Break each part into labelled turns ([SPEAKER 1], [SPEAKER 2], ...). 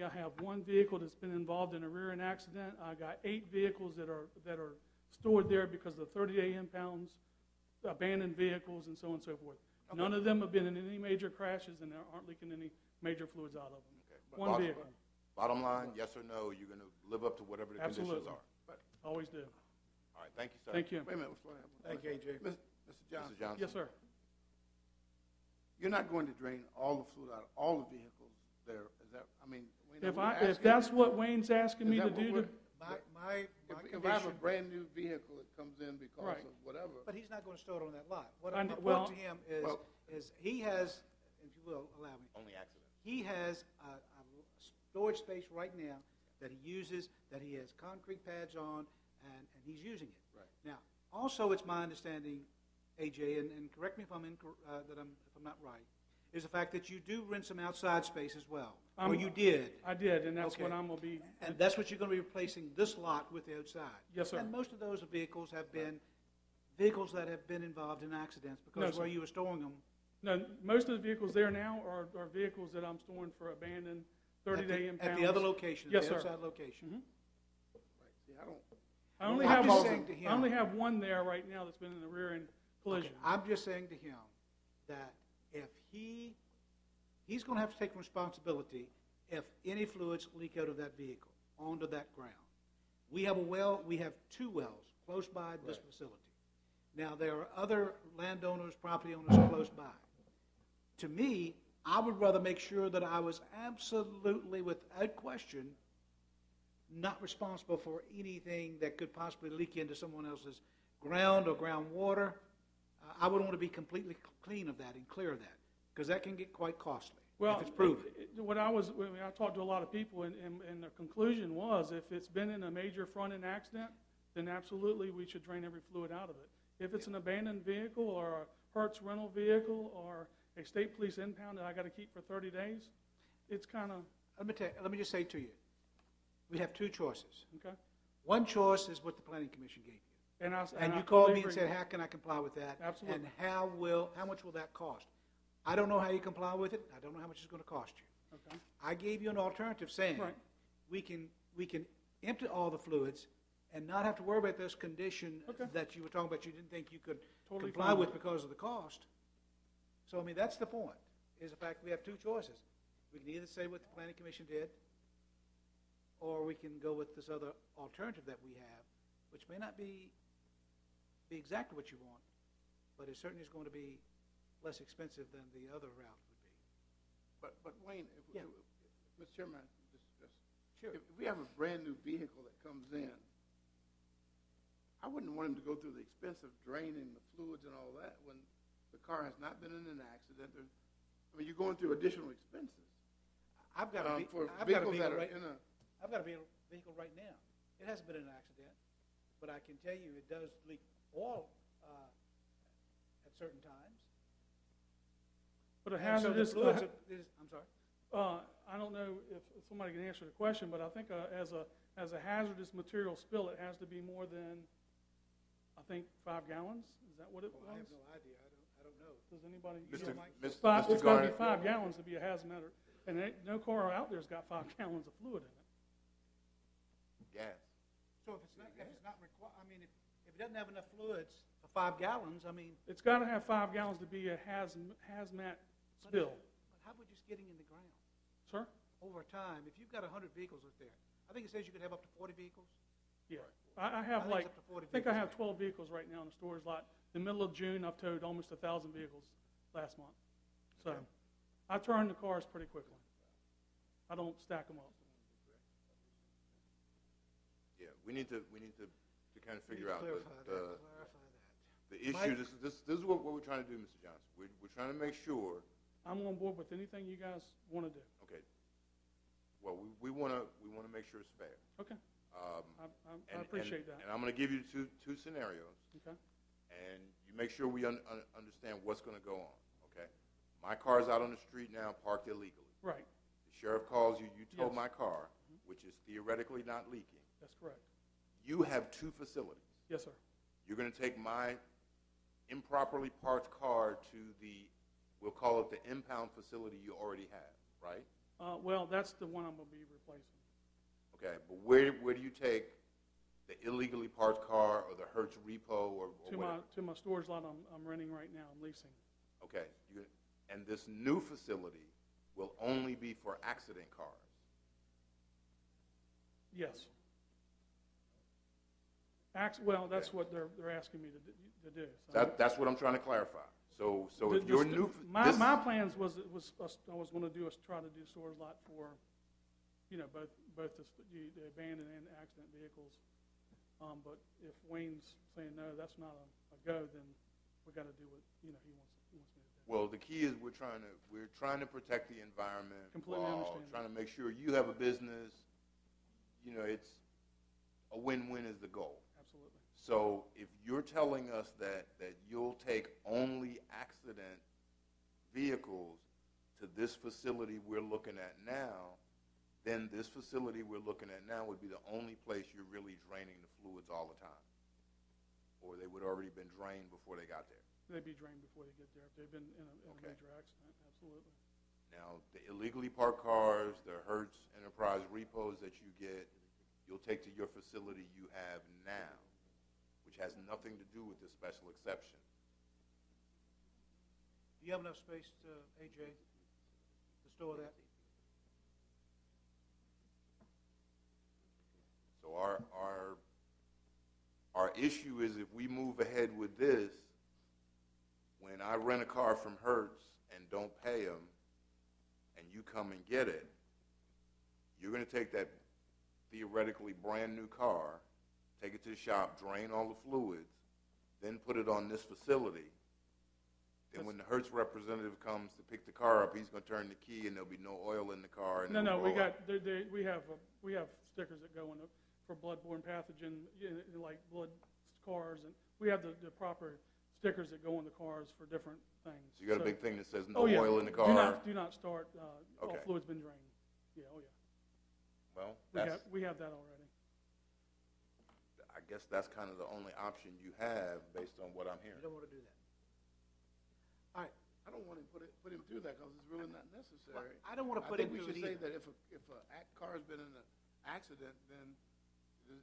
[SPEAKER 1] I have one vehicle that's been involved in a rear-end accident. I got 8 vehicles that are stored there because of the 30-day impounds, abandoned vehicles, and so on and so forth. Okay. None of them have been in any major crashes, and they aren't leaking any major fluids out of them. Okay. One vehicle.
[SPEAKER 2] Bottom line, yes or no, you're going to live up to whatever the conditions are.
[SPEAKER 1] But always do.
[SPEAKER 2] All right, thank you, sir.
[SPEAKER 1] Thank you.
[SPEAKER 3] Wait a minute.
[SPEAKER 4] Thank you, A.J.
[SPEAKER 3] Mr. Johnson.
[SPEAKER 2] Mr. Johnson.
[SPEAKER 1] Yes, sir.
[SPEAKER 3] You're not going to drain all the fluid out of all the vehicles there. Is that? I mean,
[SPEAKER 1] If that's what Wayne's asking me to do,
[SPEAKER 3] if I have a brand new vehicle that comes in because of whatever,
[SPEAKER 4] but he's not going to store it on that lot. What I'm point to him is he has, if you will, allow me.
[SPEAKER 2] Only accidents.
[SPEAKER 4] He has a storage space right now that he uses, that he has concrete pads on, and he's using it.
[SPEAKER 3] Right.
[SPEAKER 4] Now, also, it's my understanding, AJ, and correct me if I'm not right, is the fact that you do rent some outside space as well, or you did.
[SPEAKER 1] I did, and that's what I'm going to be.
[SPEAKER 4] And that's what you're going to be replacing this lot with the outside.
[SPEAKER 1] Yes, sir.
[SPEAKER 4] And most of those vehicles have been vehicles that have been involved in accidents because where you were storing them.
[SPEAKER 1] No, most of the vehicles there now are vehicles that I'm storing for abandoned 30-day impounds.
[SPEAKER 4] At the other location,
[SPEAKER 1] yes,
[SPEAKER 4] the
[SPEAKER 1] sir.
[SPEAKER 4] outside location.
[SPEAKER 1] Mm-hmm.
[SPEAKER 3] Right. See,
[SPEAKER 1] I only have one there right now that's been in the rear end collision.
[SPEAKER 4] Okay. I'm just saying to him that if he's going to have to take responsibility if any fluids leak out of that vehicle onto that ground. We have a well. We have 2 wells close by this facility. Now there are other landowners, property owners close by. To me, I would rather make sure that I was absolutely, without question, not responsible for anything that could possibly leak into someone else's ground or groundwater. I would want to be completely clean of that and clear of that, because that can get quite costly if it's proven.
[SPEAKER 1] I talked to a lot of people, and the conclusion was if it's been in a major front-end accident, then absolutely we should drain every fluid out of it. If it's an abandoned vehicle or a Hertz rental vehicle or a state police impound that I got to keep for 30 days, it's kind of...
[SPEAKER 4] Let me just say to you, we have 2 choices.
[SPEAKER 1] Okay.
[SPEAKER 4] One choice is what the Planning Commission gave you.
[SPEAKER 1] And
[SPEAKER 4] you called me and said, how can I comply with that?
[SPEAKER 1] Absolutely.
[SPEAKER 4] And how much will that cost? I don't know how you comply with it. I don't know how much it's going to cost you.
[SPEAKER 1] Okay.
[SPEAKER 4] I gave you an alternative saying we can empty all the fluids and not have to worry about this condition that you were talking about you didn't think you could comply with because of the cost. So, I mean, that's the point, is the fact we have 2 choices. We can either say what the Planning Commission did, or we can go with this other alternative that we have, which may not be exactly what you want, but it certainly is going to be less expensive than the other route would be.
[SPEAKER 3] But Wayne, Mr. Chairman,
[SPEAKER 4] sure.
[SPEAKER 3] If we have a brand new vehicle that comes in, I wouldn't want him to go through the expense of draining the fluids and all that when the car has not been in an accident. You're going through additional expenses.
[SPEAKER 4] I've got a vehicle right now. It hasn't been in an accident, but I can tell you it does leak oil at certain times.
[SPEAKER 1] But a hazardous...
[SPEAKER 4] I'm sorry.
[SPEAKER 1] I don't know if somebody can answer the question, but I think as a hazardous material spill, it has to be more than, I think, 5 gallons. Is that what it was?
[SPEAKER 4] I have no idea. I don't know.
[SPEAKER 1] Does anybody?
[SPEAKER 2] It's
[SPEAKER 1] got to be 5 gallons to be a hazmat, and no car out there's got 5 gallons of fluid in it.
[SPEAKER 2] Gas.
[SPEAKER 4] So if it's not required, I mean, if it doesn't have enough fluids for 5 gallons, I mean,
[SPEAKER 1] it's got to have 5 gallons to be a hazmat spill.
[SPEAKER 4] But how about just getting in the ground?
[SPEAKER 1] Sir?
[SPEAKER 4] Over time, if you've got 100 vehicles up there, I think it says you could have up to 40 vehicles.
[SPEAKER 1] Yeah, I have
[SPEAKER 4] I think
[SPEAKER 1] I have 12 vehicles right now in the storage lot. In the middle of June, I've towed almost 1,000 vehicles last month. So I turn the cars pretty quickly. I don't stack them up.
[SPEAKER 2] Yeah, we need to kind of figure out the issue.
[SPEAKER 4] Mike?
[SPEAKER 2] This is what we're trying to do, Mr. Johnson. We're trying to make sure.
[SPEAKER 1] I'm on board with anything you guys want to do.
[SPEAKER 2] Okay. Well, we want to make sure it's fair.
[SPEAKER 1] Okay. I appreciate that.
[SPEAKER 2] And I'm going to give you two scenarios. Okay. And you make sure we understand what's going to go on. Okay. My car's out on the street now, parked illegally.
[SPEAKER 1] Right.
[SPEAKER 2] The sheriff calls you. You tow my car, which is theoretically not leaking.
[SPEAKER 1] That's correct.
[SPEAKER 2] You have 2 facilities.
[SPEAKER 1] Yes, sir.
[SPEAKER 2] You're going to take my improperly parked car to the, we'll call it the impound facility you already have, right?
[SPEAKER 1] Well, that's the one I'm going to be replacing.
[SPEAKER 2] Okay, but where do you take the illegally parked car or the Hertz repo or whatever?
[SPEAKER 1] To my storage lot I'm renting right now, I'm leasing.
[SPEAKER 2] Okay, and this new facility will only be for accident cars.
[SPEAKER 1] Yes. Well, that's what they're asking me to do. So
[SPEAKER 2] That's what I'm trying to clarify. So if
[SPEAKER 1] the-
[SPEAKER 2] your
[SPEAKER 1] the-
[SPEAKER 2] new
[SPEAKER 1] my plans was I was going to try to do a storage lot for, both the abandoned and accident vehicles. But if Wayne's saying no, that's not a go, then we got to do what he wants me to do.
[SPEAKER 2] Well, the key is we're trying to protect the environment.
[SPEAKER 1] Completely
[SPEAKER 2] while
[SPEAKER 1] understand
[SPEAKER 2] trying to make sure you have a business. It's a win-win is the goal.
[SPEAKER 1] Absolutely.
[SPEAKER 2] So if you're telling us that you'll take only accident vehicles to this facility we're looking at now, then this facility we're looking at now would be the only place you're really draining the fluids all the time. Or they would already been drained before they got there.
[SPEAKER 1] They'd be drained before they get there if they've been in a
[SPEAKER 2] Okay.
[SPEAKER 1] major accident. Absolutely.
[SPEAKER 2] Now, the illegally parked cars, the Hertz Enterprise repos that you get, you'll take to your facility you have now, which has nothing to do with this special exception.
[SPEAKER 4] Do you have enough space, AJ, to store that?
[SPEAKER 2] So our issue is if we move ahead with this, when I rent a car from Hertz and don't pay them, and you come and get it, you're going to take that theoretically brand new car, take it to the shop, drain all the fluids, then put it on this facility. Then when the Hertz representative comes to pick the car up, he's going to turn the key and there'll be no oil in the car. And
[SPEAKER 1] No, we have stickers that go in for bloodborne pathogen, like blood cars, and we have the proper stickers that go on the cars for different things.
[SPEAKER 2] So you got a big thing that says no
[SPEAKER 1] Oh, yeah.
[SPEAKER 2] oil in the car.
[SPEAKER 1] Do not start. All
[SPEAKER 2] Okay.
[SPEAKER 1] fluid's been drained. Yeah, oh yeah.
[SPEAKER 2] Well,
[SPEAKER 1] We have that already.
[SPEAKER 2] I guess that's kind of the only option you have based on what I'm
[SPEAKER 4] You
[SPEAKER 2] hearing.
[SPEAKER 4] don't want to do that. All right.
[SPEAKER 3] I don't want to put him through that because it's really not necessary.
[SPEAKER 4] I don't want to put
[SPEAKER 3] I
[SPEAKER 4] him
[SPEAKER 3] think we
[SPEAKER 4] through
[SPEAKER 3] should
[SPEAKER 4] it
[SPEAKER 3] say
[SPEAKER 4] either.
[SPEAKER 3] that if a car's been in an accident, then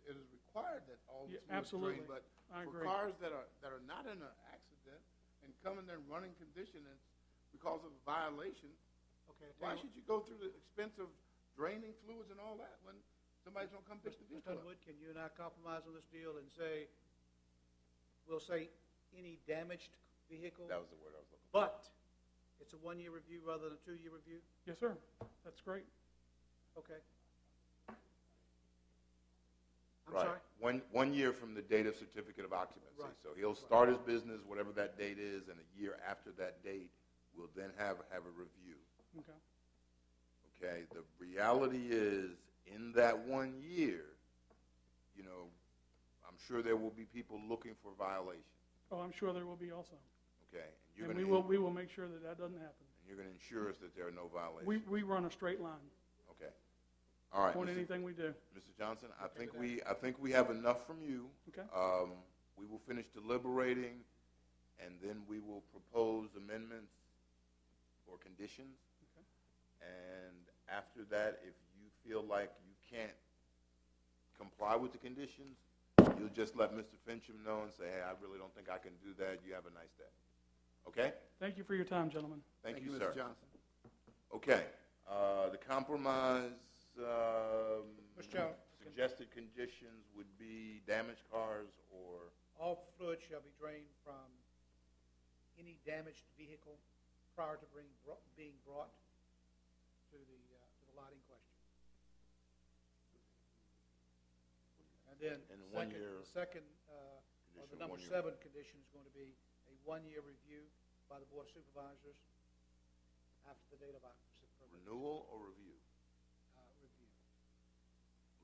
[SPEAKER 3] it is required that all the
[SPEAKER 1] Yeah,
[SPEAKER 3] fluids
[SPEAKER 1] absolutely.
[SPEAKER 3] drain. But
[SPEAKER 1] I
[SPEAKER 3] for
[SPEAKER 1] agree.
[SPEAKER 3] cars that are not in an accident and come in their running condition and because of a violation,
[SPEAKER 4] Okay.
[SPEAKER 3] why should you go through the expense of draining fluids and all that when somebody's going to come pick the
[SPEAKER 4] Mr.
[SPEAKER 3] vehicle up?
[SPEAKER 4] Underwood, can you and I compromise on this deal and say, we'll say any damaged vehicle,
[SPEAKER 2] That was the word I was looking for.
[SPEAKER 4] but it's a 1-year review rather than a 2-year review?
[SPEAKER 1] Yes, sir. That's great.
[SPEAKER 4] Okay. I'm
[SPEAKER 2] Right.
[SPEAKER 4] sorry?
[SPEAKER 2] One year from the date of certificate of occupancy.
[SPEAKER 4] Right.
[SPEAKER 2] So he'll start his business, whatever that date is, and a year after that date, we'll then have a review.
[SPEAKER 1] Okay.
[SPEAKER 2] Okay, the reality is, in that 1 year, I'm sure there will be people looking for violations.
[SPEAKER 1] Oh, I'm sure there will be also.
[SPEAKER 2] Okay, and
[SPEAKER 1] And we will make sure that doesn't happen.
[SPEAKER 2] you're going to ensure us that there are no violations.
[SPEAKER 1] We run a straight line
[SPEAKER 2] Okay, all right,
[SPEAKER 1] on
[SPEAKER 2] Mr.
[SPEAKER 1] anything we do.
[SPEAKER 2] Mr. Johnson. I think we have enough from you.
[SPEAKER 1] Okay.
[SPEAKER 2] We will finish deliberating, and then we will propose amendments or conditions.
[SPEAKER 1] Okay.
[SPEAKER 2] And after that, if you feel like you can't comply with the conditions, you'll just let Mr. Fincham know and say, hey, I really don't think I can do that. You have a nice day. Okay?
[SPEAKER 1] Thank you for your time, gentlemen.
[SPEAKER 2] Thank you,
[SPEAKER 3] Mr.
[SPEAKER 2] sir.
[SPEAKER 3] Johnson.
[SPEAKER 2] Okay. The compromise
[SPEAKER 4] Mr. Chairman.
[SPEAKER 2] suggested conditions would be damaged cars or
[SPEAKER 4] All fluid shall be drained from any damaged vehicle prior to being brought to the lot in question. And then
[SPEAKER 2] And
[SPEAKER 4] the
[SPEAKER 2] 1
[SPEAKER 4] second,
[SPEAKER 2] year
[SPEAKER 4] the second, or the
[SPEAKER 2] condition,
[SPEAKER 4] number
[SPEAKER 2] 1 year.
[SPEAKER 4] 7 condition is going to be a 1-year review by the Board of Supervisors after the date of occupancy permit.
[SPEAKER 2] renewal or review?
[SPEAKER 4] Review.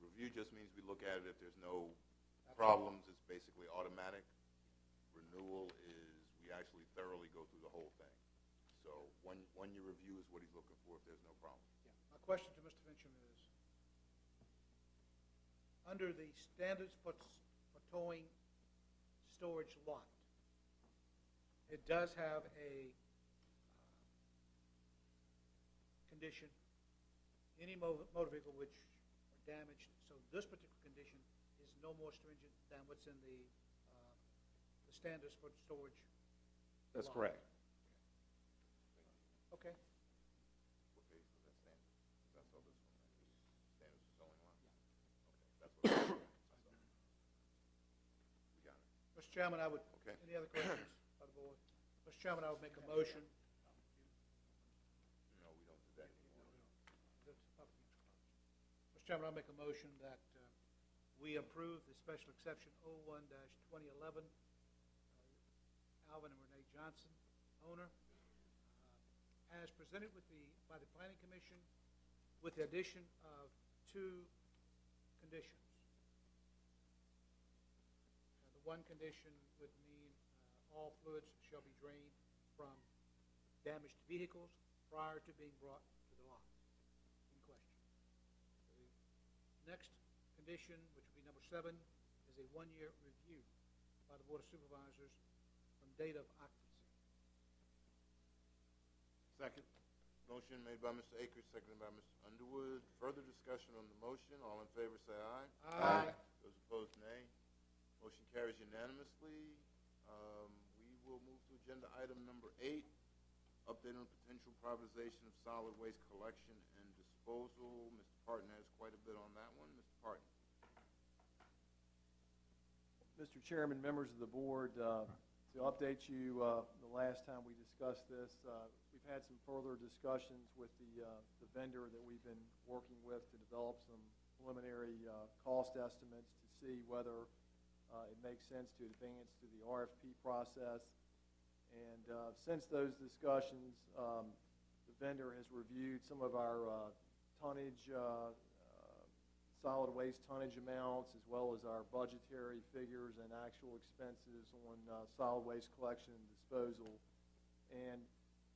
[SPEAKER 2] Review just means we look at it. If there's no problems, it's basically automatic. Renewal is we actually thoroughly go through the whole thing. So one year review is what he's looking for if there's no problem.
[SPEAKER 4] Yeah. My question to Mr. Fincham is, under the standards for towing storage lot, it does have a condition any motor vehicle which are damaged. So this particular condition is no more stringent than what's in the standards for storage.
[SPEAKER 5] That's
[SPEAKER 4] law.
[SPEAKER 5] correct.
[SPEAKER 4] Okay.
[SPEAKER 2] What page was that standard? I saw this one. Standards for zoning law? Okay, that's what I saw. We got it.
[SPEAKER 4] Mr. Chairman, I would,
[SPEAKER 2] Okay.
[SPEAKER 4] any other questions by the board? Mr. Chairman, I would make a motion.
[SPEAKER 2] No, we don't do that anymore.
[SPEAKER 4] Mr. Chairman, I'll make a motion that we approve the special exception 01-2011, Alvin and Renee Johnson, owner, as presented by the Planning Commission with the addition of 2 conditions. The one condition would mean all fluids shall be drained from damaged vehicles prior to being brought to the lot in question. The next condition, which would be number 7, is a 1-year review by the Board of Supervisors from date of occupancy.
[SPEAKER 3] Second.
[SPEAKER 2] Motion made by Mr. Akers, seconded by Mr. Underwood. Further discussion on the motion. All in favor say aye.
[SPEAKER 4] Aye.
[SPEAKER 2] Those opposed, nay. Motion carries unanimously. We will move to agenda item number 8, update on potential privatization of solid waste collection and disposal. Mr. Parton has quite a bit on that one. Mr. Parton.
[SPEAKER 5] Mr. Chairman, members of the board, to update you, the last time we discussed this, we've had some further discussions with the vendor that we've been working with to develop some preliminary cost estimates to see whether it makes sense to advance to the RFP process. And since those discussions, the vendor has reviewed some of our tonnage, solid waste tonnage amounts, as well as our budgetary figures and actual expenses on solid waste collection and disposal, and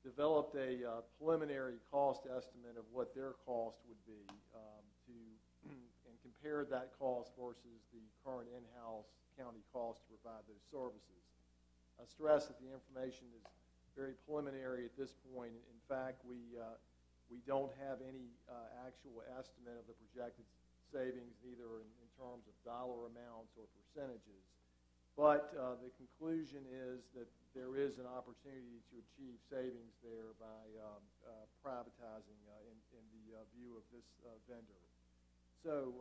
[SPEAKER 5] developed a preliminary cost estimate of what their cost would be and compared that cost versus the current in-house county cost to provide those services. I stress that the information is very preliminary at this point. In fact, we don't have any actual estimate of the projected savings, either in terms of dollar amounts or percentages. But the conclusion is that there is an opportunity to achieve savings there by privatizing in the view of this vendor. So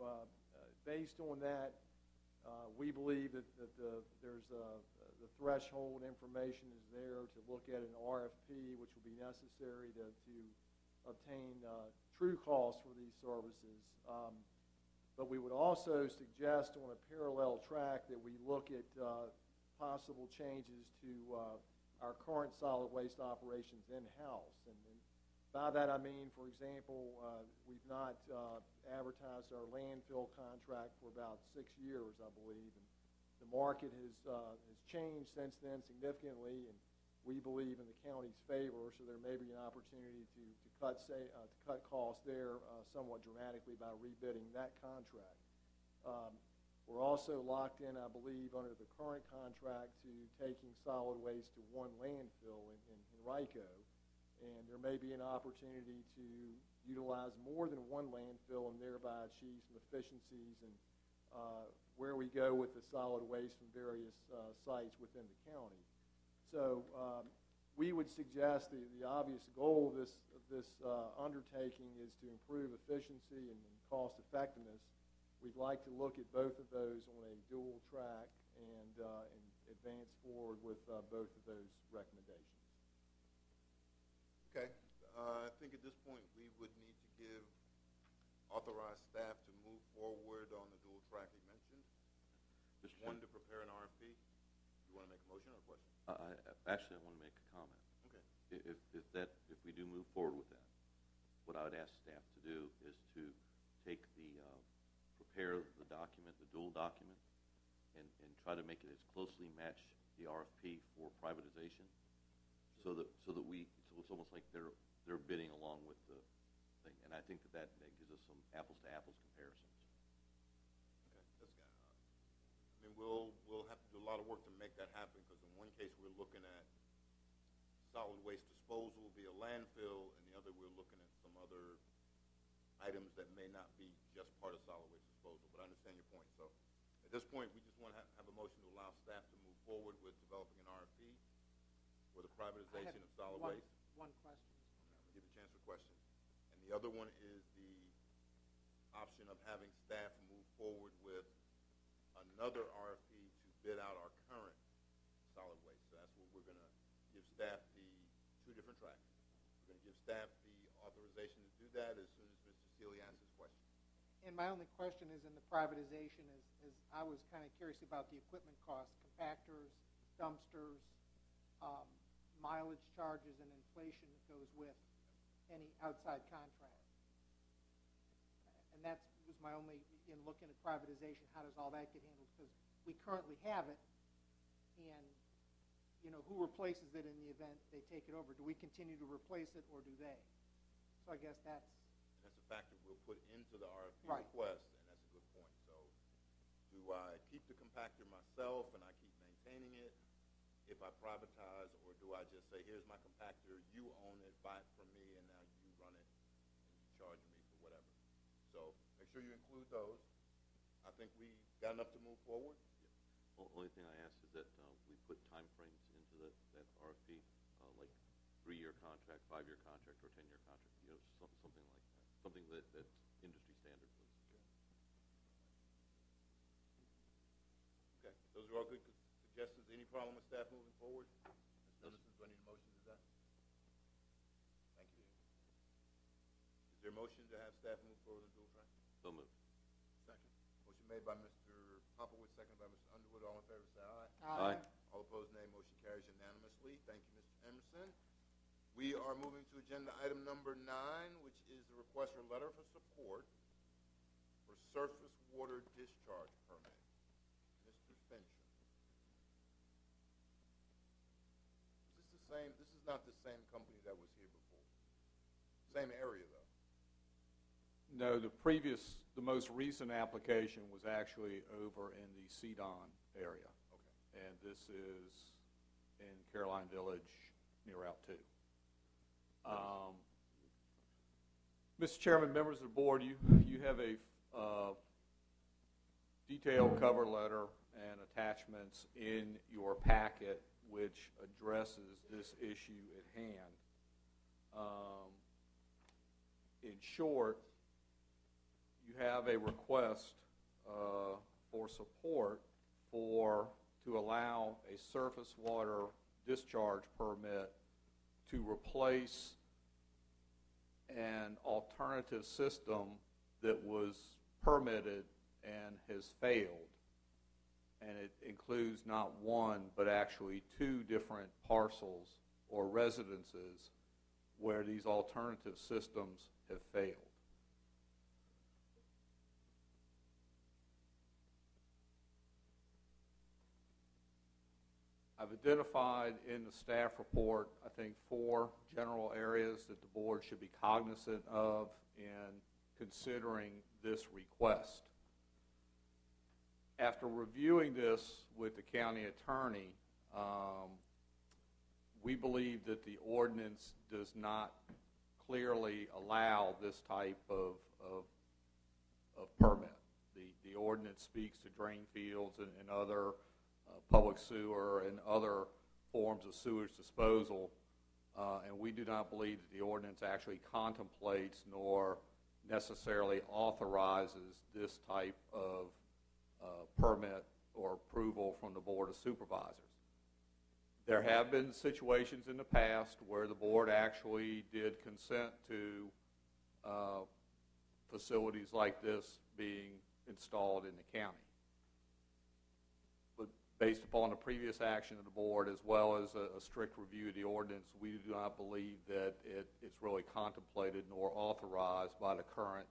[SPEAKER 5] based on that, we believe that there's the threshold information is there to look at an RFP, which will be necessary to obtain true costs for these services. But we would also suggest on a parallel track that we look at possible changes to our current solid waste operations in-house. And by that I mean, for example, we've not advertised our landfill contract for about 6 years, I believe. And the market has changed since then significantly, and we believe in the county's favor, so there may be an opportunity to cut costs there somewhat dramatically by rebidding that contract. We're also locked in, I believe, under the current contract to taking solid waste to one landfill in Rico, and there may be an opportunity to utilize more than one landfill and thereby achieve some efficiencies and where we go with the solid waste from various sites within the county. So we would suggest the obvious goal of this undertaking is to improve efficiency and cost effectiveness. We'd like to look at both of those on a dual track and advance forward with both of those recommendations.
[SPEAKER 2] Okay. I think at this point we would need to give authorized staff to move forward on the dual track you mentioned. One, to prepare an RFP. You want to make a motion or a question?
[SPEAKER 6] Actually, I want to make a comment.
[SPEAKER 2] Okay.
[SPEAKER 6] If we do move forward with that, what I would ask staff to do is to take prepare the document, the dual document, and try to make it as closely match the RFP for privatization, so that it's almost like they're bidding along with the thing. And I think that gives us some apples to apples comparisons.
[SPEAKER 2] Okay. I mean, we'll have to do a lot of work to make that happen, because in one case we're looking at solid waste disposal via landfill, and the other we're looking at some other items that may not be just part of solid waste disposal. But I understand your point. So at this point, we just want to have a motion to allow staff to move forward with developing an RFP for the privatization of solid waste.
[SPEAKER 7] One question.
[SPEAKER 2] I'll give you a chance for questions. And the other one is the option of having staff move forward with another RFP to bid out our current solid waste. So that's what we're going to give staff the two different tracks. We're going to give staff the authorization to do that as soon as Mr. Seeley asks his question.
[SPEAKER 7] And my only question is in the privatization is I was kind of curious about the equipment costs, compactors, dumpsters, mileage charges, and inflation that goes with any outside contract. And that was my only, in looking at privatization, how does all that get handled? Because we currently have it, and who replaces it in the event they take it over? Do we continue to replace it, or do they? So I guess that's
[SPEAKER 2] a factor we'll put into the RFP
[SPEAKER 7] right.
[SPEAKER 2] request, and that's a good point. So do I keep the compactor myself and I keep maintaining it if I privatize, or do I just say, here's my compactor, you own it, buy it from me, and now you run it and you charge me for whatever? So make sure you include those. I think we got enough to move forward.
[SPEAKER 6] Well, the only thing I ask is that we put time frames into that RFP, like 3-year contract, 5-year contract, or 10-year contract, something like that. Something that's industry standard, please.
[SPEAKER 2] Okay, those are all good suggestions. Any problem with staff moving forward? Ms. Anderson, do I need a motion to that? Thank you. Is there a motion to have staff move forward on dual track?
[SPEAKER 6] So moved.
[SPEAKER 2] Second. Motion made by Mr. Popowitz, seconded by Mr. Underwood. All in favor say aye.
[SPEAKER 6] Aye.
[SPEAKER 2] All opposed, nay. Motion carries unanimously. Thank you, Mr. Emerson. We are moving to agenda item number 9, which is the request for letter for support for surface water discharge permit. Mr. Fincher. Is this the same? This is not the same company that was here before. Same area, though.
[SPEAKER 8] No, the most recent application was actually over in the Cedon area.
[SPEAKER 2] Okay.
[SPEAKER 8] And this is in Caroline Village near Route 2. Mr. Chairman, members of the board, you have a detailed cover letter and attachments in your packet which addresses this issue at hand. In short, you have a request for support to allow a surface water discharge permit to replace an alternative system that was permitted and has failed. And it includes not one, but actually 2 different parcels or residences where these alternative systems have failed. I've identified in the staff report, I think, 4 general areas that the board should be cognizant of in considering this request. After reviewing this with the county attorney, we believe that the ordinance does not clearly allow this type of permit. The ordinance speaks to drain fields and other public sewer and other forms of sewage disposal, and we do not believe that the ordinance actually contemplates nor necessarily authorizes this type of permit or approval from the Board of Supervisors. There have been situations in the past where the board actually did consent to facilities like this being installed in the county. But based upon the previous action of the board as well as a strict review of the ordinance, we do not believe that it's really contemplated nor authorized by the current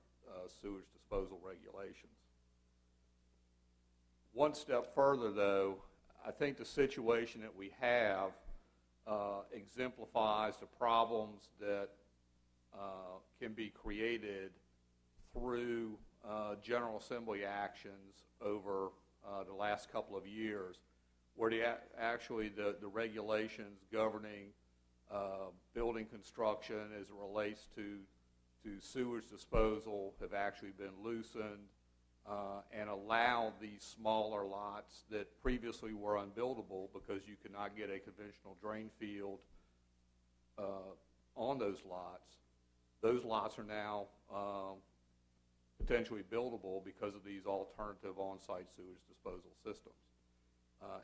[SPEAKER 8] sewage disposal regulations. One step further, though, I think the situation that we have exemplifies the problems that can be created through General Assembly actions over the last couple of years, where the regulations governing building construction as it relates to to sewage disposal have actually been loosened and allow these smaller lots that previously were unbuildable because you could not get a conventional drain field on those lots. Those lots are now potentially buildable because of these alternative on-site sewage disposal systems.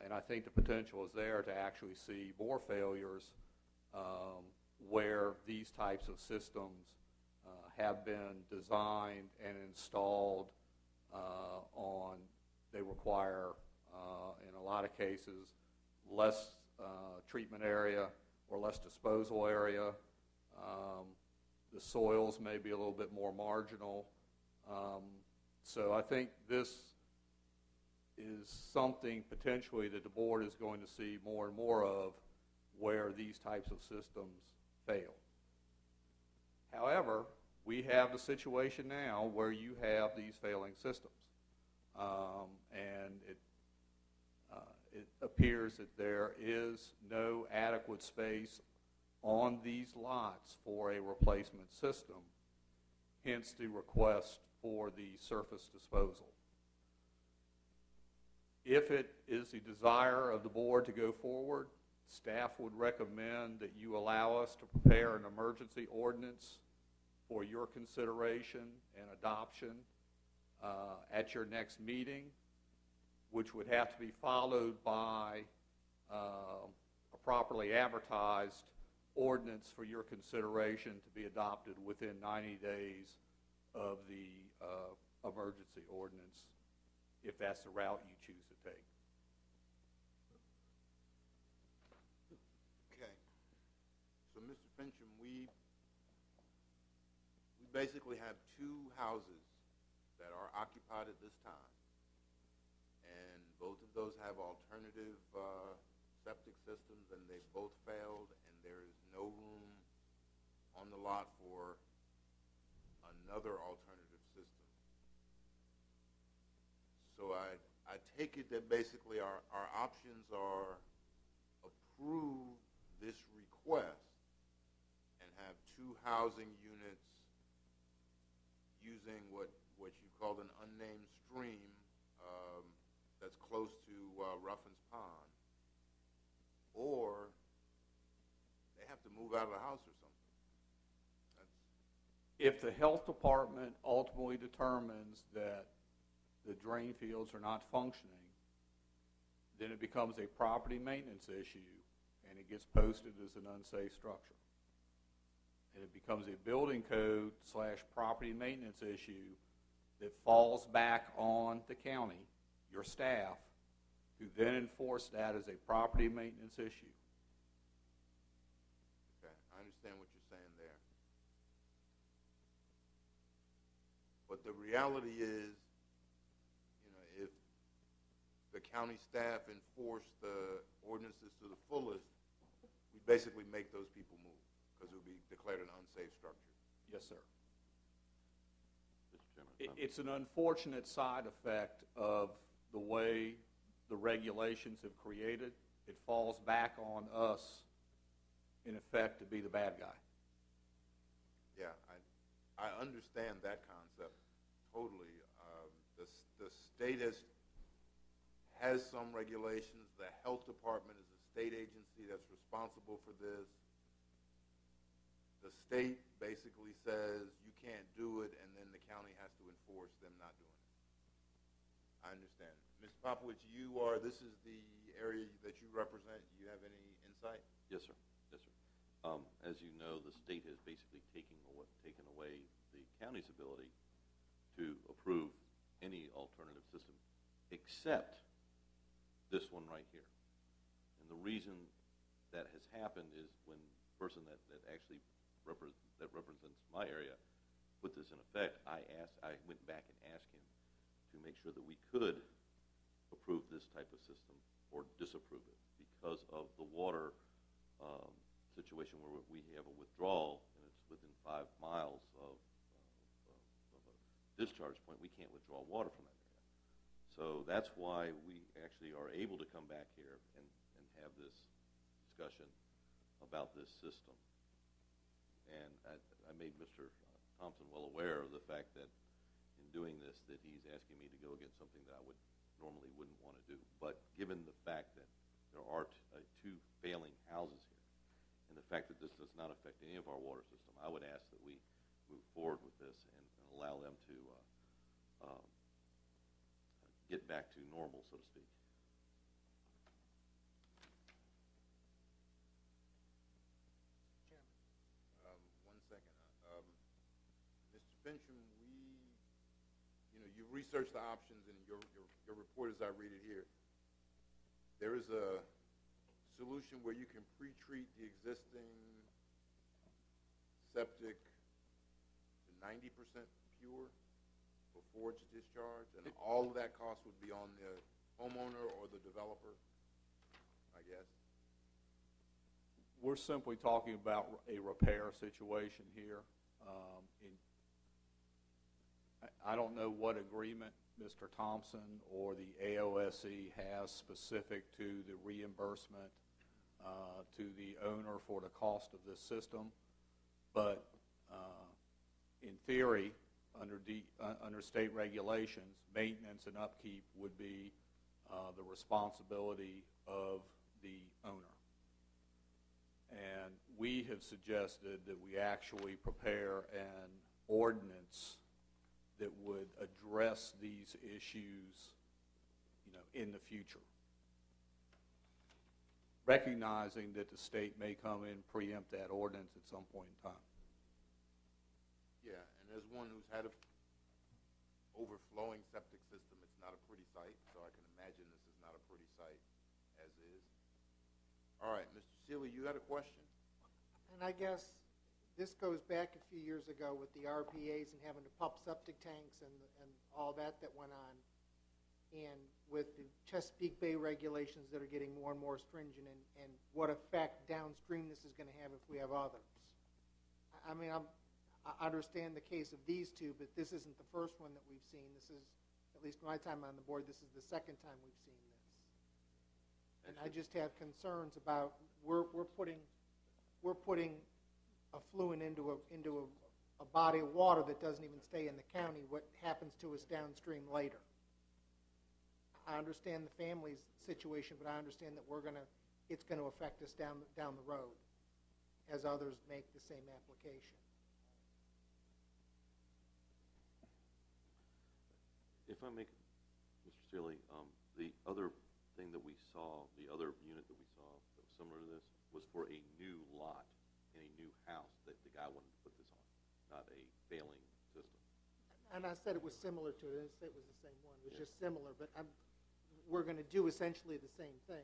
[SPEAKER 8] And I think the potential is there to actually see more failures where these types of systems have been designed and installed they require, in a lot of cases, less treatment area or less disposal area. The soils may be a little bit more marginal. So I think this is something potentially that the board is going to see more and more of where these types of systems fail. However, we have the situation now where you have these failing systems. And it appears that there is no adequate space on these lots for a replacement system, hence the request for the surface disposal. If it is the desire of the board to go forward, staff would recommend that you allow us to prepare an emergency ordinance for your consideration and adoption at your next meeting, which would have to be followed by a properly advertised ordinance for your consideration to be adopted within 90 days of the emergency ordinance, if that's the route you choose to take.
[SPEAKER 2] Okay. So, Mr. Fincham, we basically have two houses that are occupied at this time, and both of those have alternative septic systems, and they both failed, and there is no room on the lot for another alternative system. So I take it that basically our options are approve this request and have two housing units using what you called an unnamed stream that's close to Ruffin's Pond, or they have to move out of the house or something.
[SPEAKER 8] If the health department ultimately determines that the drain fields are not functioning, then it becomes a property maintenance issue, and it gets posted as an unsafe structure. And it becomes a building code / property maintenance issue that falls back on the county, your staff, who then enforce that as a property maintenance issue.
[SPEAKER 2] Okay, I understand what you're saying there. But the reality is, if the county staff enforce the ordinances to the fullest, we basically make those people move because it would be declared an unsafe structure.
[SPEAKER 8] Yes, sir.
[SPEAKER 6] Mr. Chairman,
[SPEAKER 8] It's an unfortunate side effect of the way the regulations have created. It falls back on us, in effect, to be the bad guy.
[SPEAKER 2] Yeah, I understand that concept totally. The state has some regulations. The health department is a state agency that's responsible for this. The state basically says you can't do it, and then the county has to enforce them not doing it. I understand. Ms. Popowich, this is the area that you represent. Do you have any insight?
[SPEAKER 6] Yes, sir. Yes, sir. As you know, the state has basically taken away the county's ability to approve any alternative system except this one right here. And the reason that has happened is when the person that actually represents my area put this in effect, I went back and asked him to make sure that we could approve this type of system or disapprove it because of the water situation where we have a withdrawal and it's within 5 miles of a discharge point. We can't withdraw water from that area. So that's why we actually are able to come back here and have this discussion about this system. And I made Mr. Thompson well aware of the fact that in doing this, that he's asking me to go against something that I would normally wouldn't want to do. But given the fact that there are two failing houses here, and the fact that this does not affect any of our water system, I would ask that we move forward with this and allow them to get back to normal, so to speak.
[SPEAKER 2] One second. Mr. Fincham, you've researched the options in your report as I read it here. There is a solution where you can pre-treat the existing septic to 90% pure before it's discharged, and all of that cost would be on the homeowner or the developer, I guess.
[SPEAKER 8] We're simply talking about a repair situation here. I don't know what agreement Mr. Thompson or the AOSE has specific to the reimbursement to the owner for the cost of this system, but in theory, under state regulations, maintenance and upkeep would be the responsibility of the owner. And we have suggested that we actually prepare an ordinance that would address these issues, in the future, recognizing that the state may come in and preempt that ordinance at some point in time.
[SPEAKER 2] Yeah, and as one who's had an overflowing septic system, it's not a pretty sight, so I can imagine this is not a pretty sight as is. All right, Mr. Seeley, you had a question?
[SPEAKER 7] And I guess this goes back a few years ago with the RPAs and having to pump septic tanks and all that went on, and with the Chesapeake Bay regulations that are getting more and more stringent, and what effect downstream this is going to have if we have others. I mean, I understand the case of these two, but this isn't the first one that we've seen. This is, at least my time on the board, this is the second time we've seen this. And I just have concerns about we're putting effluent into a body of water that doesn't even stay in the county. What happens to us downstream later? I understand the family's situation, but I understand that it's going to affect us down the road as others make the same application.
[SPEAKER 6] If I make, Mr. Seeley, the other thing that we saw, the other unit that we saw that was similar to this, was for a new lot in a new house that the guy wanted to put this on, not a failing system.
[SPEAKER 7] And I said it was similar to it. I didn't say it was the same one. It was just similar, but we're going to do essentially the same thing.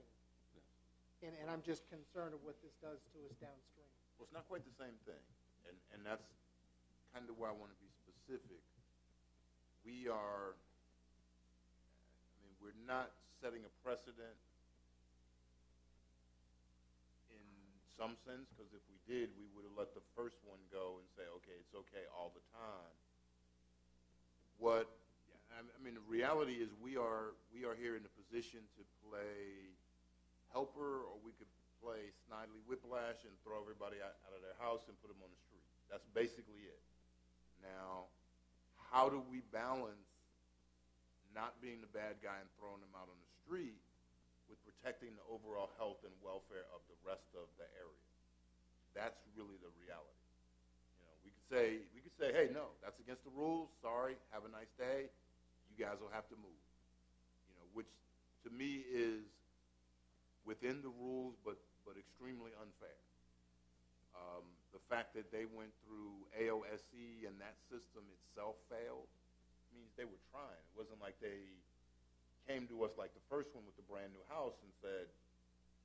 [SPEAKER 7] Yes. And I'm just concerned of what this does to us downstream.
[SPEAKER 2] Well, it's not quite the same thing, and that's kind of why I want to be specific. We're not setting a precedent in some sense, because if we did, we would have let the first one go and say, okay, it's okay all the time. The reality is we are here in a position to play helper, or we could play Snidely Whiplash and throw everybody out of their house and put them on the street. That's basically it. Now, how do we balance not being the bad guy and throwing them out on the street with protecting the overall health and welfare of the rest of the area? That's really the reality. We could say, hey, no, that's against the rules. Sorry, have a nice day. You guys will have to move. Which to me is within the rules, but extremely unfair. The fact that they went through AOSE and that system itself failed means they were trying. It wasn't like they came to us like the first one with the brand new house and said,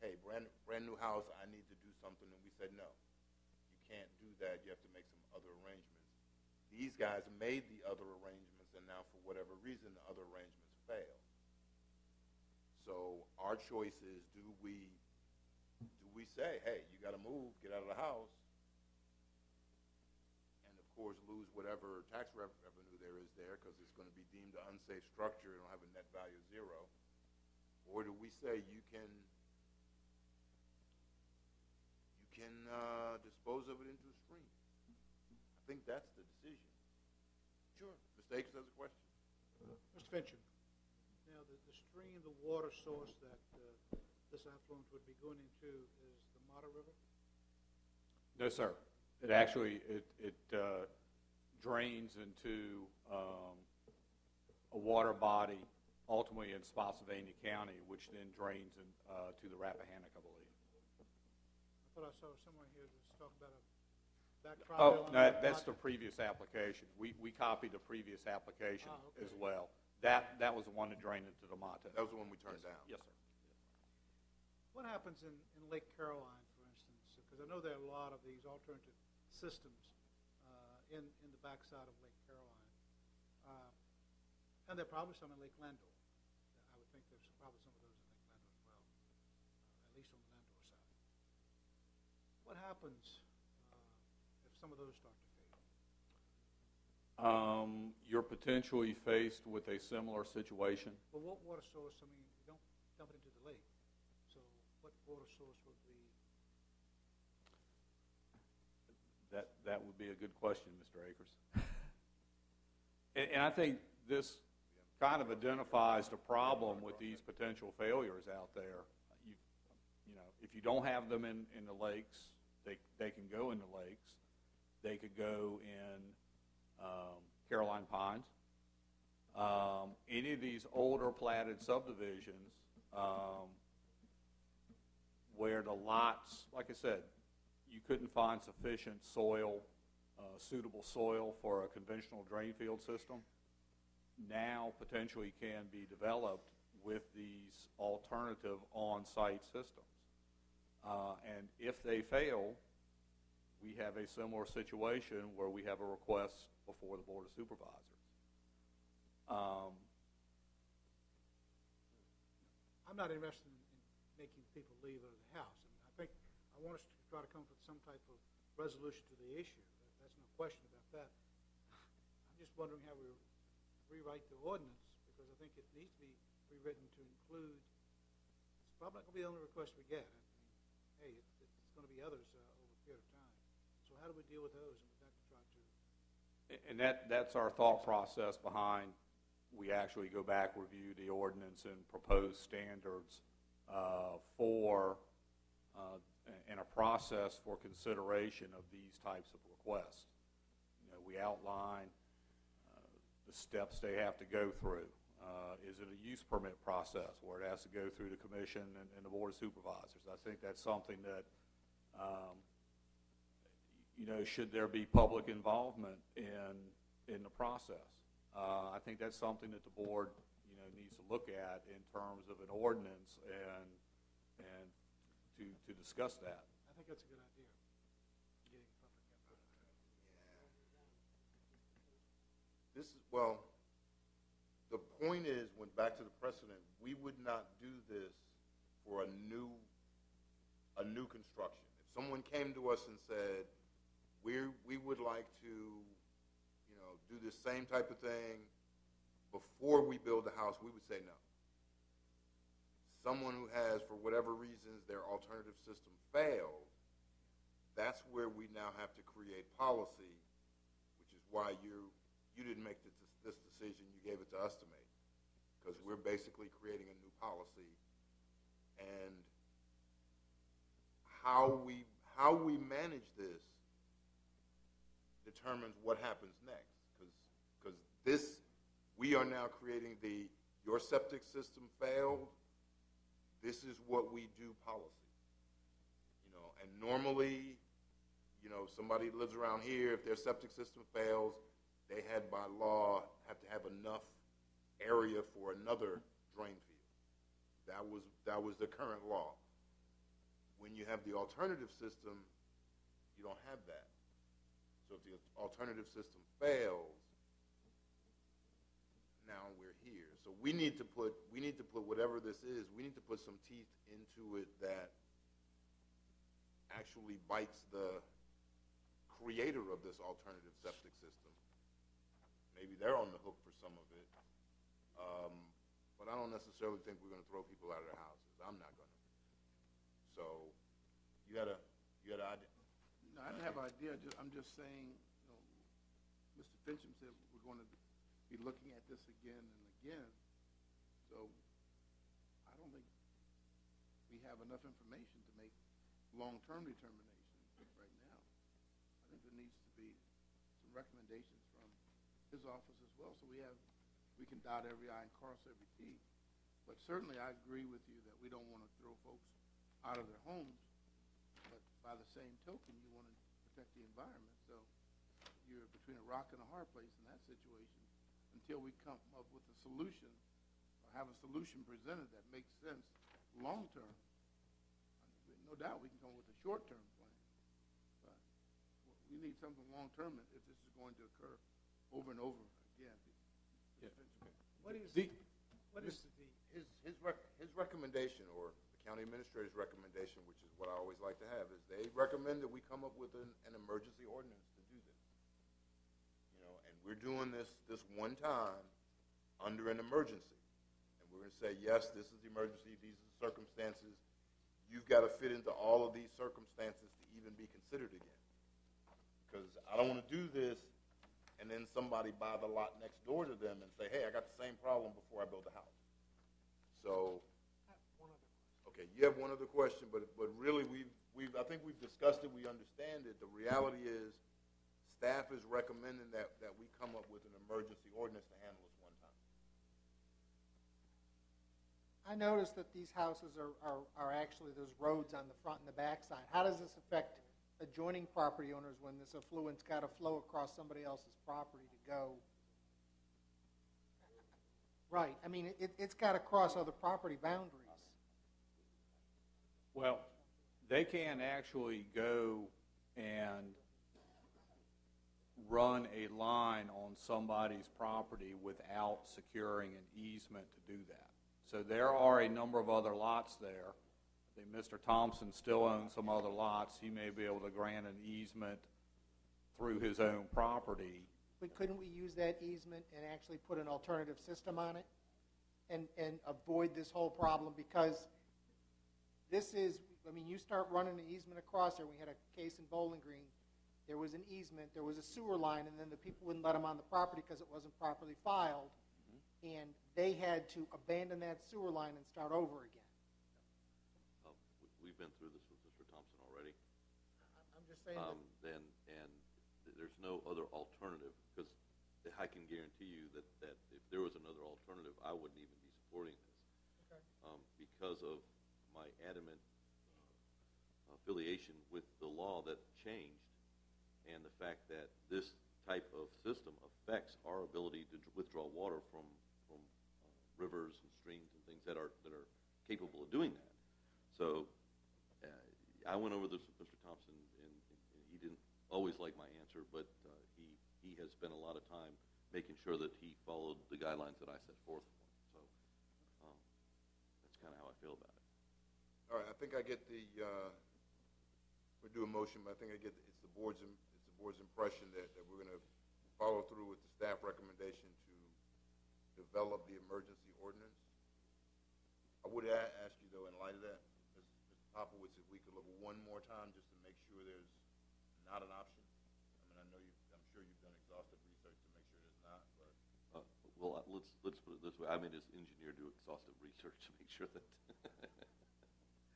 [SPEAKER 2] hey, brand new house, I need to do something. And we said, no, you can't do that. You have to make some other arrangements. These guys made the other arrangements, and now for whatever reason, the other arrangements failed. So our choice is, do we say, hey, you got to move, get out of the house, and of course lose whatever tax revenue there is there because it's going to be deemed an unsafe structure and will have a net value of zero? Or do we say you can dispose of it into a stream? I think that's the decision. Sure. Mr. Akers has a question.
[SPEAKER 4] Mr. Fincham, now the stream, the water source that this affluent would be going into is the Mata River?
[SPEAKER 8] No, sir. It actually, it drains into a water body, ultimately in Spotsylvania County, which then drains to the Rappahannock, I believe.
[SPEAKER 4] I thought I saw somewhere here that's talking about a back
[SPEAKER 8] Oh,
[SPEAKER 4] property
[SPEAKER 8] no,
[SPEAKER 4] line.
[SPEAKER 8] that's the previous application. We copied the previous application
[SPEAKER 4] okay.
[SPEAKER 8] as well. That was the one that drained into the Mata.
[SPEAKER 2] That was the one we turned down.
[SPEAKER 8] Yes, sir.
[SPEAKER 4] What happens in Lake Caroline, for instance? Because I know there are a lot of these alternative systems in the backside of Lake Caroline. And there are probably some in Lake Landor. I would think there's probably some of those in Lake Landor as well, at least on the Landor side. What happens if some of those start to fail?
[SPEAKER 8] You're potentially faced with a similar situation.
[SPEAKER 4] Well, what water source? I mean, you don't dump it into the lake. So what water source would be?
[SPEAKER 8] That would be a good question, Mr. Akers. And I think this kind of identifies the problem with these potential failures out there. You know, if you don't have them in the lakes, they can go in the lakes. They could go in Caroline Pines. Any of these older platted subdivisions where the lots, like I said, you couldn't find sufficient soil, suitable soil for a conventional drain field system, now potentially can be developed with these alternative on-site systems. And if they fail, we have a similar situation where we have a request before the Board of Supervisors.
[SPEAKER 4] I'm not interested in making people leave out of the house. I mean, I want us to try to come up with some type of resolution to the issue. That's no question about that. I'm just wondering how we rewrite the ordinance, because I think it needs to be rewritten to include, it's probably not going to be the only request we get. I mean, hey, it's going to be others over a period of time. So how do we deal with those? And we've got to try to...
[SPEAKER 8] And that's our thought process behind, we actually go back, review the ordinance, and propose standards and a process for consideration of these types of requests. You know, we outline the steps they have to go through. Is it a use permit process where it has to go through the commission and the Board of Supervisors? I think that's something that, you know, should there be public involvement in the process? I think that's something that the board, you know, needs to look at in terms of an ordinance and to discuss that.
[SPEAKER 4] I think that's a good idea, getting public input.
[SPEAKER 2] This is, well, the point is, when back to the precedent, we would not do this for a new construction. If someone came to us and said, we would like to, you know, do this same type of thing before we build the house, we would say no. Someone who has, for whatever reasons, their alternative system failed, that's where we now have to create policy, which is why you didn't make this decision, you gave it to us to make, because we're basically creating a new policy. And how we manage this determines what happens next, because this, we are now creating your septic system failed, this is what we do policy. You know, and normally, you know, somebody lives around here, if their septic system fails, they had by law have to have enough area for another drain field. That was the current law. When you have the alternative system, you don't have that. So if the alternative system fails, now we're here. So we need to put whatever this is, we need to put some teeth into it that actually bites the creator of this alternative septic system. Maybe they're on the hook for some of it, but I don't necessarily think we're going to throw people out of their houses. I'm not going to. So you had an idea?
[SPEAKER 3] No, I didn't have an idea. I'm just saying, you know, Mr. Fincham said we're going to be looking at this again and again. So I don't think we have enough information to make long-term determinations right now. I think there needs to be some recommendations from his office as well, so we can dot every I and cross every T. But certainly I agree with you that we don't want to throw folks out of their homes, but by the same token, you want to protect the environment. So you're between a rock and a hard place in that situation until we come up with a solution or have a solution presented that makes sense long-term. No doubt we can come up with a short-term plan, but we need something long-term if this is going to occur over and over again.
[SPEAKER 8] Yeah.
[SPEAKER 4] What is
[SPEAKER 2] His recommendation, or the county administrator's recommendation, which is what I always like to have, is they recommend that we come up with an emergency ordinance to do this. You know, and we're doing this one time under an emergency. And we're going to say, yes, this is the emergency, these are the circumstances. You've got to fit into all of these circumstances to even be considered again. Because I don't want to do this and then somebody buy the lot next door to them and say, hey, I got the same problem before I build a house. So, okay, you have one other question, but really I think we've discussed it, we understand it. The reality is staff is recommending that we come up with an emergency ordinance to handle this one time.
[SPEAKER 7] I noticed that these houses are actually, there's roads on the front and the back side. How does this affect adjoining property owners when this affluent's got to flow across somebody else's property to go? Right, I mean, it's got to cross other property boundaries.
[SPEAKER 8] Well, they can actually go and run a line on somebody's property without securing an easement to do that. So there are a number of other lots there. I think Mr. Thompson still owns some other lots. He may be able to grant an easement through his own property.
[SPEAKER 7] But couldn't we use that easement and actually put an alternative system on it and avoid this whole problem? Because this is, I mean, you start running an easement across there. We had a case in Bowling Green. There was an easement, there was a sewer line, and then the people wouldn't let them on the property because it wasn't properly filed. And they had to abandon that sewer line and start over again.
[SPEAKER 6] We've been through this with Mr. Thompson already.
[SPEAKER 7] I'm just saying that.
[SPEAKER 6] And there's no other alternative, because I can guarantee you that if there was another alternative, I wouldn't even be supporting this.
[SPEAKER 7] Okay.
[SPEAKER 6] Because of my adamant affiliation with the law that changed, and the fact that this type of system affects our ability to withdraw water from rivers and streams and things that are capable of doing that. So I went over this with Mr. Thompson, and he didn't always like my answer, but he has spent a lot of time making sure that he followed the guidelines that I set forth for him. So that's kind of how I feel about it.
[SPEAKER 2] All right, I think I get we'll do a motion, but I think it's the board's impression that we're going to follow through with the staff recommendation to develop the emergency ordinance. I would ask you, though, in light of that, Mr. Popowitz, if we could look one more time just to make sure there's not an option. I mean, I'm sure you've done exhaustive research to make sure there's not, but.
[SPEAKER 6] Well, let's put it this way. I made his engineer do exhaustive research to make sure that.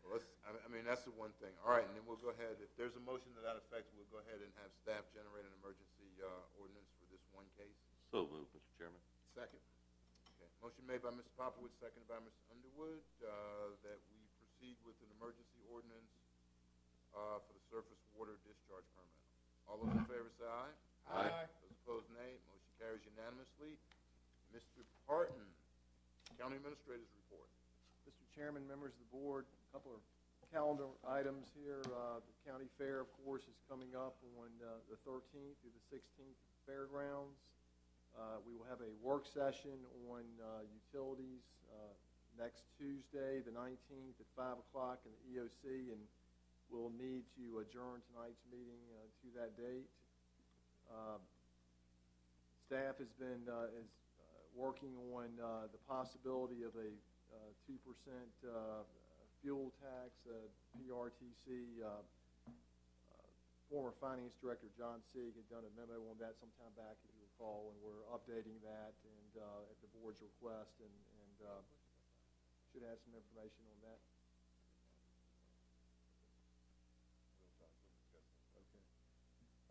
[SPEAKER 2] Well, I mean, that's the one thing. All right, and then we'll go ahead. If there's a motion to that effect, we'll go ahead and have staff generate an emergency ordinance for this one case.
[SPEAKER 6] So moved, Mr. Chairman.
[SPEAKER 3] Second.
[SPEAKER 2] Okay. Motion made by Mr. Popowitz, seconded by Mr. Underwood, that we proceed with an emergency ordinance for the surface water discharge permit. All those in favor say aye.
[SPEAKER 3] Aye.
[SPEAKER 2] Those opposed, nay. Motion carries unanimously. Mr. Parton, County Administrator's report.
[SPEAKER 5] Mr. Chairman, members of the board, a couple of calendar items here. The county fair, of course, is coming up on the 13th through the 16th at the fairgrounds. We will have a work session on utilities next Tuesday, the 19th at 5 o'clock in the EOC, and we'll need to adjourn tonight's meeting to that date. Staff has been working on the possibility of a 2% fuel tax, PRTC former finance director, John Sieg, had done a memo on that sometime back, if you recall, and we're updating that and at the board's request, and should have some information on that.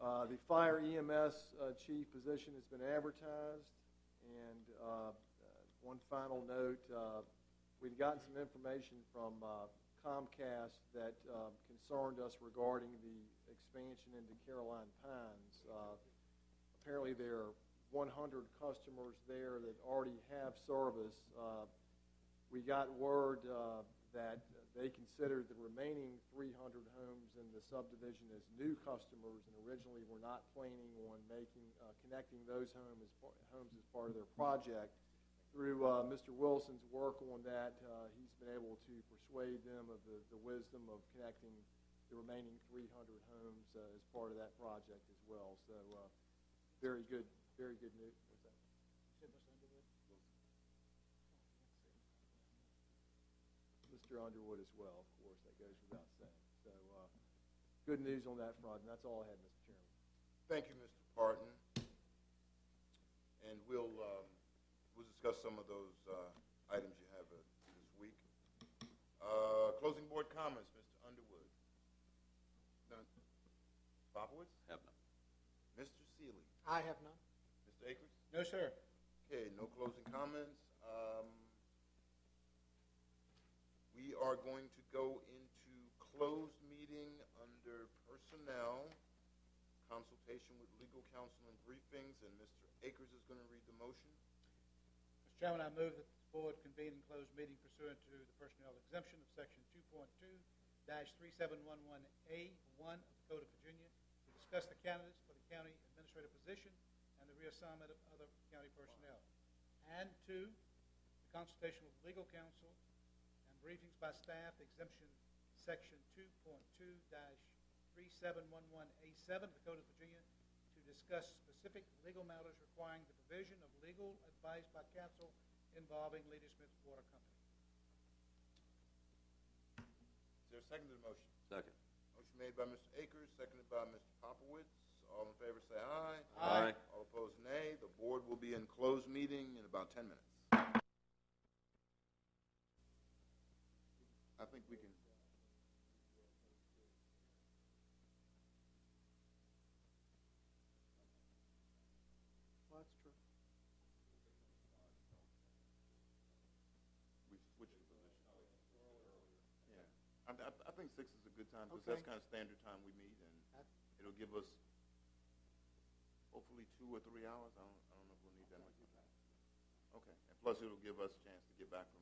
[SPEAKER 5] Okay. The fire EMS chief position has been advertised, and one final note, we'd gotten some information from Comcast that concerned us regarding the expansion into Caroline Pines. Apparently there are 100 customers there that already have service. We got word that they considered the remaining 300 homes in the subdivision as new customers, and originally were not planning on connecting those homes as part of their project. Through Mr. Wilson's work on that, he's been able to persuade them of the wisdom of connecting the remaining 300 homes as part of that project as well. So very good news. What's that? Mr. Underwood as well, of course, that goes without saying. So good news on that front, and that's all I had, Mr. Chairman.
[SPEAKER 2] Thank you, Mr. Parton. And we'll discuss some of those items you have this week. Closing board comments, Mr. Underwood. None. Popowitz?
[SPEAKER 6] Have none.
[SPEAKER 2] Mr. Seeley?
[SPEAKER 7] I have none.
[SPEAKER 2] Mr. Akers?
[SPEAKER 4] No, sir.
[SPEAKER 2] Okay, no closing comments. We are going to go into closed meeting under personnel, consultation with legal counsel and briefings, and Mr. Akers is going to read the motion.
[SPEAKER 4] Mr. Chairman, I move that the board convene in closed meeting pursuant to the personnel exemption of section 2.2-3711A1 of the Code of Virginia to discuss the candidates for the county administrative position and the reassignment of other county personnel. And 2, the consultation with legal counsel and briefings by staff, exemption section 2.2-3711A7 of the Code of Virginia to discuss specific legal matters requiring the provision of legal advice by counsel involving Leader Smith Water Company.
[SPEAKER 2] Is there a second to the motion?
[SPEAKER 6] Second.
[SPEAKER 2] Motion made by Mr. Akers, seconded by Mr. Popowitz. All in favor say aye.
[SPEAKER 6] Aye.
[SPEAKER 2] All opposed nay. The board will be in closed meeting in about 10 minutes. I think we can.
[SPEAKER 7] Well, that's true.
[SPEAKER 2] We switched the position. Yeah. I think 6 is a good time because
[SPEAKER 7] Okay.
[SPEAKER 2] that's kind of standard time we meet, and it'll give us hopefully 2 or 3 hours. I don't know if we'll need that much. Okay. And plus it'll give us a chance to get back from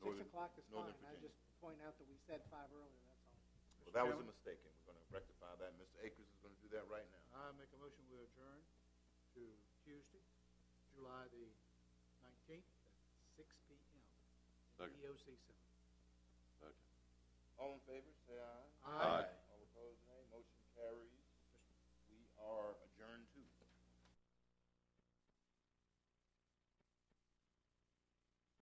[SPEAKER 7] 6 o'clock is
[SPEAKER 2] Northern
[SPEAKER 7] fine. I
[SPEAKER 2] Virginia.
[SPEAKER 7] just point out that we said 5 earlier, that's all.
[SPEAKER 2] Well, that was a mistake, and we're going to rectify that. Mr. Akers is going to do that right now.
[SPEAKER 4] I make a motion we adjourn to Tuesday, July the 19th at 6 p.m.
[SPEAKER 6] Second.
[SPEAKER 4] EOC Center.
[SPEAKER 6] Second.
[SPEAKER 2] All in favor, say aye.
[SPEAKER 4] Aye.